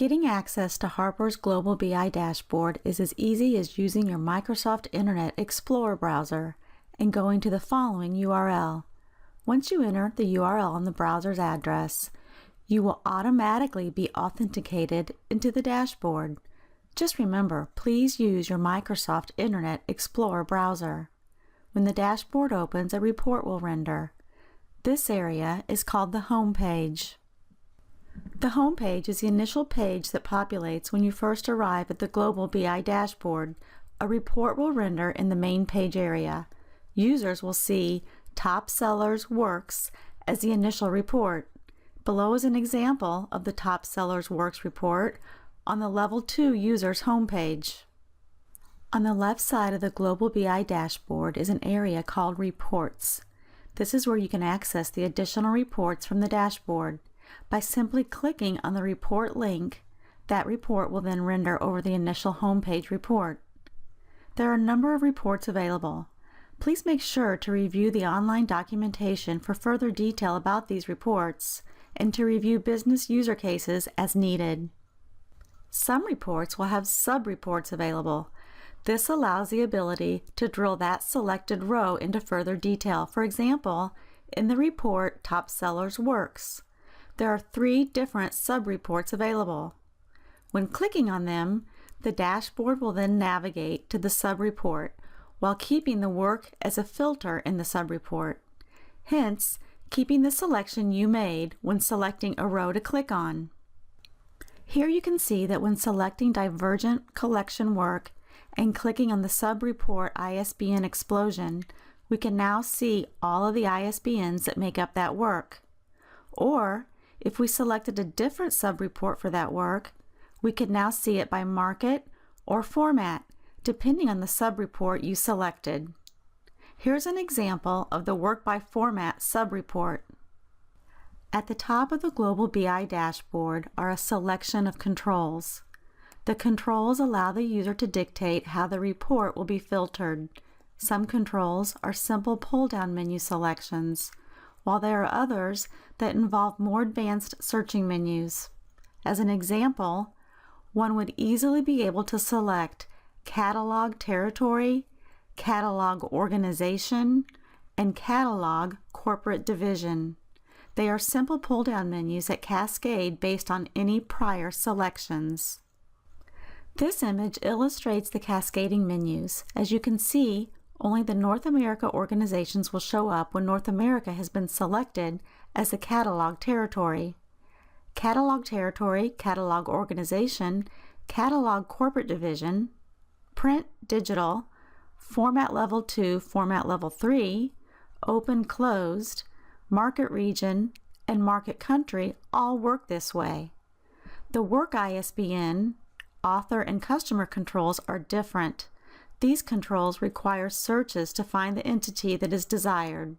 Getting access to Harper's Global BI dashboard is as easy as using your Microsoft Internet Explorer browser and going to the following URL. Once you enter the URL on the browser's address, you will automatically be authenticated into the dashboard. Just remember, please use your Microsoft Internet Explorer browser. When the dashboard opens, a report will render. This area is called the Home page. The Home page is the initial page that populates when you first arrive at the Global BI dashboard. A report will render in the main page area. Users will see Top Sellers Works as the initial report. Below is an example of the Top Sellers Works report on the Level 2 Users homepage. On the left side of the Global BI dashboard is an area called Reports. This is where you can access the additional reports from the dashboard. By simply clicking on the report link, that report will then render over the initial homepage report. There are a number of reports available. Please make sure to review the online documentation for further detail about these reports and to review business user cases as needed. Some reports will have sub-reports available. This allows the ability to drill that selected row into further detail. For example, in the report Top Sellers Works, there are 3 different sub-reports available. When clicking on them, the dashboard will then navigate to the sub-report while keeping the work as a filter in the sub-report, hence keeping the selection you made when selecting a row to click on. Here you can see that when selecting Divergent Collection Work and clicking on the sub-report ISBN Explosion, we can now see all of the ISBNs that make up that work. Or, if we selected a different sub-report for that work, we could now see it by market or format, depending on the sub-report you selected. Here's an example of the Work by Format sub-report. At the top of the Global BI dashboard are a selection of controls. The controls allow the user to dictate how the report will be filtered. Some controls are simple pull-down menu selections, while there are others that involve more advanced searching menus. As an example, one would easily be able to select Catalog Territory, Catalog Organization, and Catalog Corporate Division. They are simple pull-down menus that cascade based on any prior selections. This image illustrates the cascading menus. As you can see, only the North America organizations will show up when North America has been selected as the catalog territory. Catalog Territory, Catalog Organization, Catalog Corporate Division, Print Digital, Format Level 2, Format Level 3, Open Closed, Market Region, and Market Country all work this way. The Work ISBN, Author, and Customer controls are different. These controls require searches to find the entity that is desired.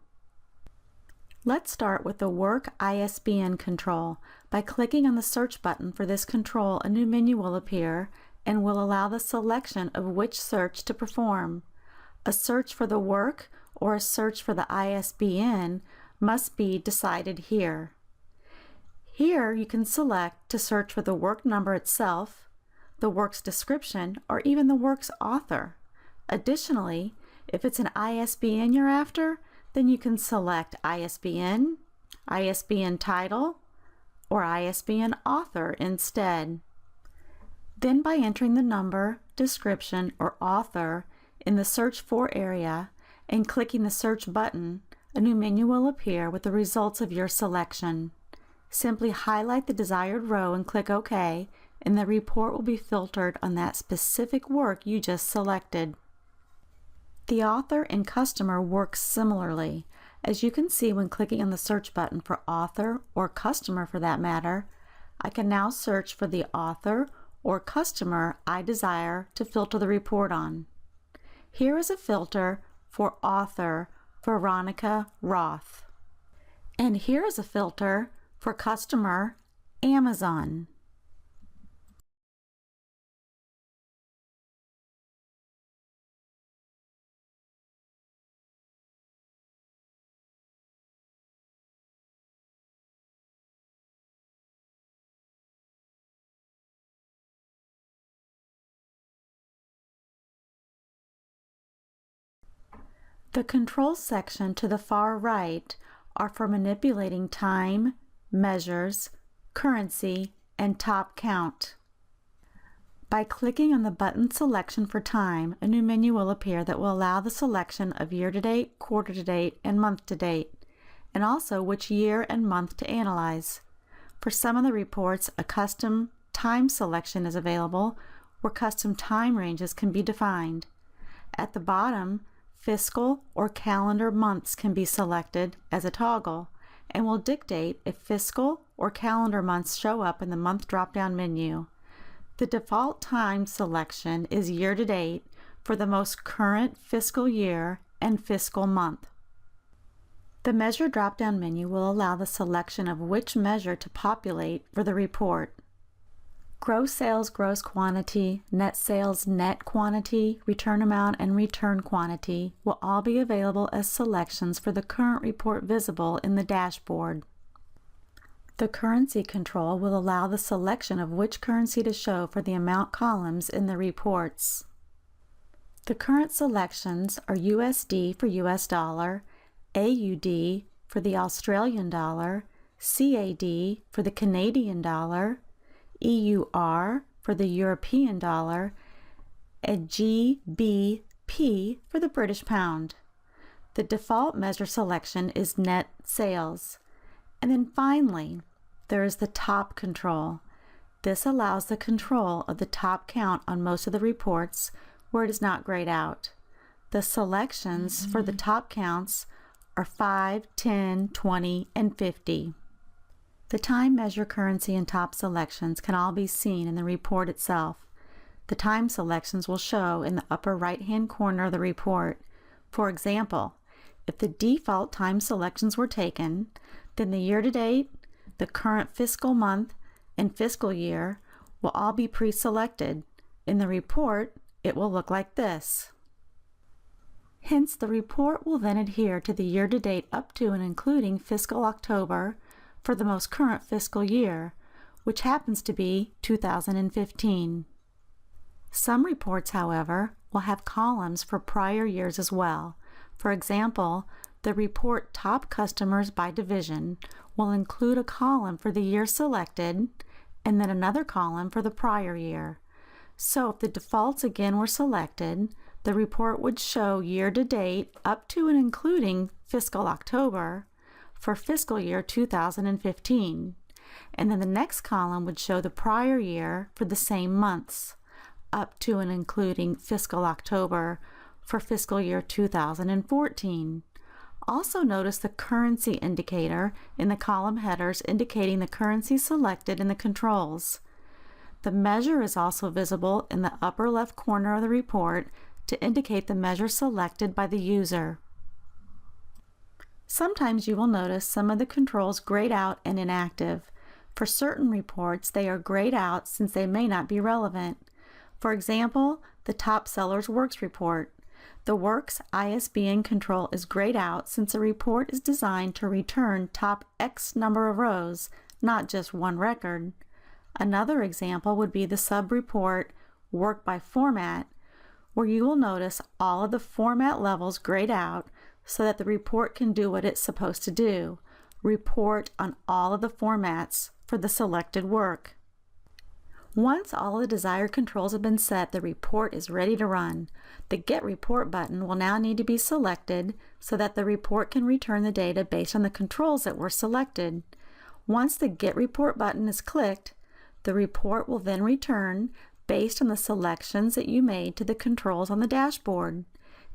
Let's start with the Work ISBN control. By clicking on the search button for this control, a new menu will appear and will allow the selection of which search to perform. A search for the work or a search for the ISBN must be decided here. Here you can select to search for the work number itself, the work's description, or even the work's author. Additionally, if it's an ISBN you're after, then you can select ISBN, ISBN title, or ISBN author instead. Then by entering the number, description, or author in the Search For area and clicking the Search button, a new menu will appear with the results of your selection. Simply highlight the desired row and click OK, and the report will be filtered on that specific work you just selected. The author and customer work similarly. As you can see when clicking on the search button for author or customer for that matter, I can now search for the author or customer I desire to filter the report on. Here is a filter for author Veronica Roth. And here is a filter for customer Amazon. The controls section to the far right are for manipulating time, measures, currency, and top count. By clicking on the button selection for time, a new menu will appear that will allow the selection of year-to-date, quarter-to-date, and month-to-date, and also which year and month to analyze. For some of the reports, a custom time selection is available where custom time ranges can be defined. At the bottom, fiscal or calendar months can be selected as a toggle and will dictate if fiscal or calendar months show up in the month drop-down menu. The default time selection is year-to-date for the most current fiscal year and fiscal month. The Measure drop-down menu will allow the selection of which measure to populate for the report. Gross sales gross quantity, net sales net quantity, return amount, and return quantity will all be available as selections for the current report visible in the dashboard. The currency control will allow the selection of which currency to show for the amount columns in the reports. The current selections are USD for US dollar, AUD for the Australian dollar, CAD for the Canadian dollar, EUR for the European dollar, and GBP for the British pound. The default measure selection is net sales. And then finally, there is the top control. This allows the control of the top count on most of the reports where it is not grayed out. The selections for the top counts are 5, 10, 20, and 50. The time, measure, currency, and top selections can all be seen in the report itself. The time selections will show in the upper right-hand corner of the report. For example, if the default time selections were taken, then the year-to-date, the current fiscal month, and fiscal year will all be pre-selected. In the report, it will look like this. Hence, the report will then adhere to the year-to-date up to and including fiscal October for the most current fiscal year, which happens to be 2015. Some reports, however, will have columns for prior years as well. For example, the report Top Customers by Division will include a column for the year selected and then another column for the prior year. So if the defaults again were selected, the report would show year-to-date up to and including fiscal October for fiscal year 2015, and then the next column would show the prior year for the same months, up to and including fiscal October for fiscal year 2014. Also notice the currency indicator in the column headers indicating the currency selected in the controls. The measure is also visible in the upper left corner of the report to indicate the measure selected by the user. Sometimes you will notice some of the controls grayed out and inactive. For certain reports, they are grayed out since they may not be relevant. For example, the Top Sellers Works report. The Works ISBN control is grayed out since the report is designed to return top X number of rows, not just one record. Another example would be the sub-report Work by Format, where you will notice all of the format levels grayed out so that the report can do what it's supposed to do, report on all of the formats for the selected work. Once all the desired controls have been set, the report is ready to run. The Get Report button will now need to be selected so that the report can return the data based on the controls that were selected. Once the Get Report button is clicked, the report will then return based on the selections that you made to the controls on the dashboard.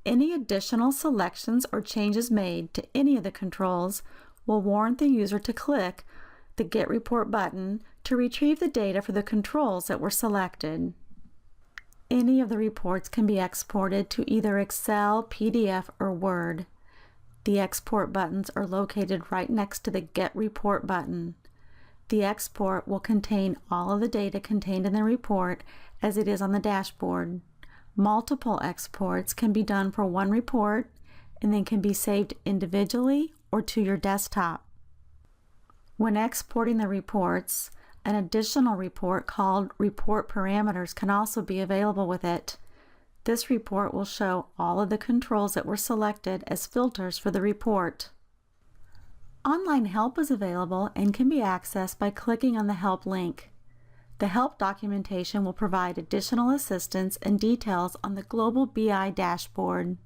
Any additional selections or changes made to any of the controls will warrant the user to click the Get Report button to retrieve the data for the controls that were selected. Any of the reports can be exported to either Excel, PDF, or Word. The export buttons are located right next to the Get Report button. The export will contain all of the data contained in the report as it is on the dashboard. Multiple exports can be done for one report and then can be saved individually or to your desktop. When exporting the reports, an additional report called Report Parameters can also be available with it. This report will show all of the controls that were selected as filters for the report. Online help is available and can be accessed by clicking on the Help link. The help documentation will provide additional assistance and details on the Global BI dashboard.